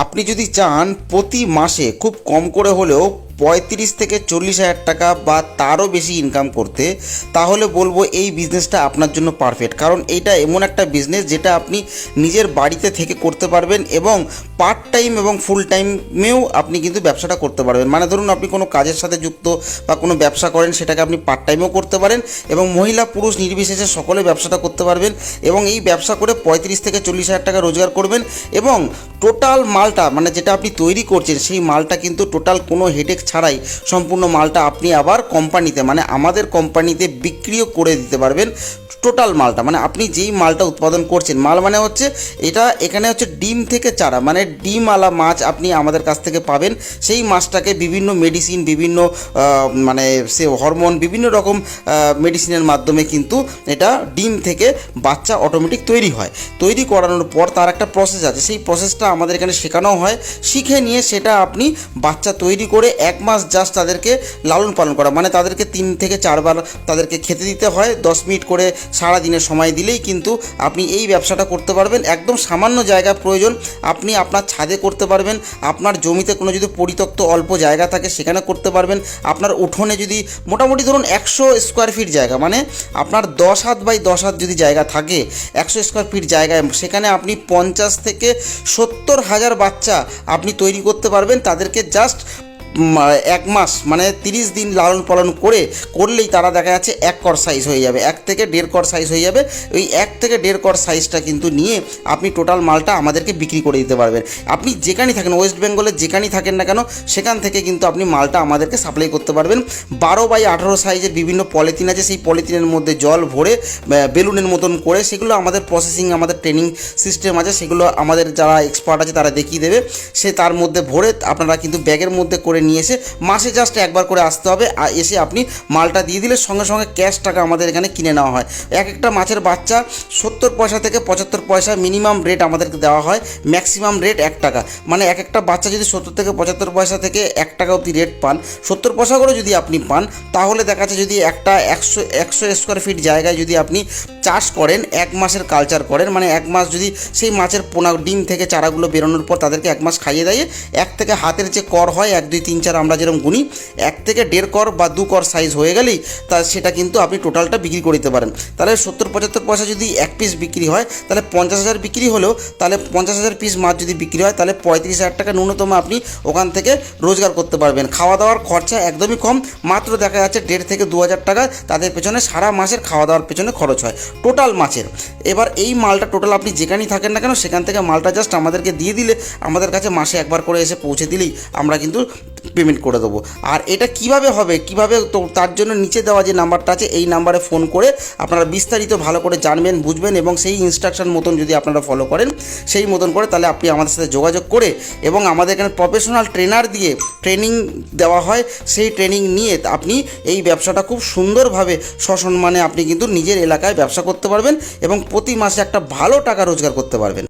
আপনি যদি চান প্রতি মাসে খুব কম করে হলেও 35 থেকে 40 হাজার টাকা বা তারও বেশি ইনকাম করতে, তাহলে বলবো এই বিজনেসটা আপনার জন্য পারফেক্ট। কারণ এইটা এমন একটা বিজনেস যেটা আপনি নিজের বাড়িতে থেকে করতে পারবেন এবং পার্ট টাইম এবং ফুল টাইমেও আপনি কিন্তু ব্যবসাটা করতে পারবেন। মানে ধরুন আপনি কোনো কাজের সাথে যুক্ত বা কোনো ব্যবসা করেন, সেটাকে আপনি পার্ট টাইমেও করতে পারেন এবং মহিলা পুরুষ নির্বিশেষে সকলে ব্যবসাটা করতে পারবেন এবং এই ব্যবসা করে 35 থেকে 40 হাজার টাকা রোজগার করবেন। এবং টোটাল মালটা মানে যেটা আপনি তৈরি করছেন সেই মালটা কিন্তু টোটাল কোনো হেডেক ছাড়াই সম্পূর্ণ মালটা আপনি আবার কোম্পানিতে মানে আমাদের কোম্পানিতে বিক্রিও করে দিতে পারবেন। টোটাল মালটা মানে আপনি যেই মালটা উৎপাদন করছেন, মাল মানে হচ্ছে এটা, এখানে হচ্ছে ডিম থেকে চারা, মানে ডিমওয়ালা মাছ আপনি আমাদের কাছ থেকে পাবেন। সেই মাছটাকে বিভিন্ন মেডিসিন, বিভিন্ন মানে সে হরমোন, বিভিন্ন রকম মেডিসিনের মাধ্যমে কিন্তু এটা ডিম থেকে বাচ্চা অটোমেটিক তৈরি হয়। তৈরি করানোর পর তার একটা প্রসেস আছে, সেই প্রসেসটা আমাদের এখানে শেখানো হয়। শিখে নিয়ে সেটা আপনি বাচ্চা তৈরি করে 1 মাস জাস্ট তাদেরকে লালন পালন করা, মানে তাদেরকে 3 থেকে 4 বার তাদেরকে খেতে দিতে হয়। 10 মিনিট করে সারা দিনের সময় দিলেই কিন্তু আপনি এই ব্যবসাটা করতে পারবেন। একদম সামান্য জায়গা প্রয়োজন, আপনি আপনার ছাদে করতে পারবেন, আপনার জমিতে কোনো যদি পরিত্যক্ত অল্প জায়গা থাকে সেখানে করতে পারবেন, আপনার উঠোনে যদি মোটামুটি ধরুন 100 স্কোয়ার ফিট জায়গা, মানে আপনার 10 হাত বাই 10 হাত যদি জায়গা থাকে, 100 স্কোয়ার ফিট জায়গায় সেখানে আপনি 50 থেকে 70 হাজার বাচ্চা আপনি তৈরি করতে পারবেন। তাদেরকে জাস্ট 1 মাস মানে 30 দিন লালন পালন করলেই তারা দেখা যাচ্ছে 1 কর সাইজ হয়ে যাবে, 1 থেকে 1.5 কর সাইজ হয়ে যাবে। ওই 1 থেকে 1.5 কর সাইজটা কিন্তু নিয়ে আপনি টোটাল মালটা আমাদেরকে বিক্রি করে দিতে পারবেন। আপনি যেখানেই থাকেন, ওয়েস্ট বেঙ্গলের যেখানেই থাকেন না কেন, সেখান থেকে কিন্তু আপনি মালটা আমাদেরকে সাপ্লাই করতে পারবেন। 12 বাই 18 সাইজের বিভিন্ন পলিথিন আছে, সেই পলিথিনের মধ্যে জল ভরে বেলুনের মতন করে সেগুলো আমাদের প্রসেসিং, আমাদের ট্রেনিং সিস্টেম আছে, সেগুলো আমাদের যারা এক্সপার্ট আছে তারা দেখিয়ে দেবে। সে তার মধ্যে ভরে আপনারা কিন্তু ব্যাগের মধ্যে করে নিয়ে এসে মাসে জাস্ট একবার করে আসতে হবে। আর এসে আপনি মালটা দিয়ে দিলে সঙ্গে সঙ্গে ক্যাশ টাকা আমাদের এখানে কিনে নেওয়া হয়। একটা মাছের বাচ্চা 70 পয়সা থেকে 75 পয়সা মিনিমাম রেট আমাদেরকে দেওয়া হয়, ম্যাক্সিমাম রেট 1 টাকা। মানে একটা বাচ্চা যদি 70 থেকে 75 পয়সা থেকে 1 টাকা অবধি রেট পান, 70 পয়সা করে যদি আপনি পান, তাহলে দেখা যাচ্ছে যদি একটা 100 স্কোয়ার ফিট জায়গায় যদি আপনি চাষ করেন, 1 মাসের কালচার করেন, মানে 1 মাস যদি সেই মাছের পোনা ডিম থেকে চারাগুলো বেরোনোর পর তাদেরকে 1 মাস খাইয়ে দেয়, 1 থেকে হাতের যে কর হয় 1 2 3 4 আমরা যেরকম গুনি, 1 থেকে 1.5 কর বা 2 কর সাইজ হয়ে গেলেই তা সেটা কিন্তু আপনি টোটালটা বিক্রি করে দিতে পারেন। তাহলে 70-75 পয়সা যদি 1 পিস বিক্রি হয়, তাহলে 50,000 বিক্রি হলেও, তাহলে 50,000 পিস মাছ যদি বিক্রি হয়, তাহলে 35,000 টাকা ন্যূনতম আপনি ওখান থেকে রোজগার করতে পারবেন। খাওয়া দাওয়ার খরচা একদমই কম, মাত্র দেখা যাচ্ছে 1,500 থেকে 2,000 টাকা তাদের পেছনে সারা মাসের খাওয়া দাওয়ার পেছনে খরচ হয় টোটাল মাছের। এবার এই মালটা টোটাল আপনি যেখানেই থাকেন না কেন, সেখান থেকে মালটা জাস্ট আমাদেরকে দিয়ে দিলে, আমাদের কাছে মাসে একবার করে এসে পৌঁছে দিলেই আমরা কিন্তু পেমেন্ট করে দেবো। আর এটা কিভাবে হবে, কিভাবে, তো তার জন্য নিচে দেওয়া যে নাম্বারটা আছে এই নাম্বারে ফোন করে আপনারা বিস্তারিত ভালো করে জানবেন, বুঝবেন এবং সেই ইনস্ট্রাকশন মতন যদি আপনারা ফলো করেন, সেই মতন করে, তাহলে আপনি আমাদের সাথে যোগাযোগ করে, এবং আমাদের এখানে প্রফেশনাল ট্রেনার দিয়ে ট্রেনিং দেওয়া হয়, সেই ট্রেনিং নিয়ে আপনি এই ব্যবসাটা খুব সুন্দরভাবে সসম্মানে আপনি কিন্তু নিজের এলাকায় ব্যবসা করতে পারবেন এবং প্রতি মাসে একটা ভালো টাকা রোজগার করতে পারবেন।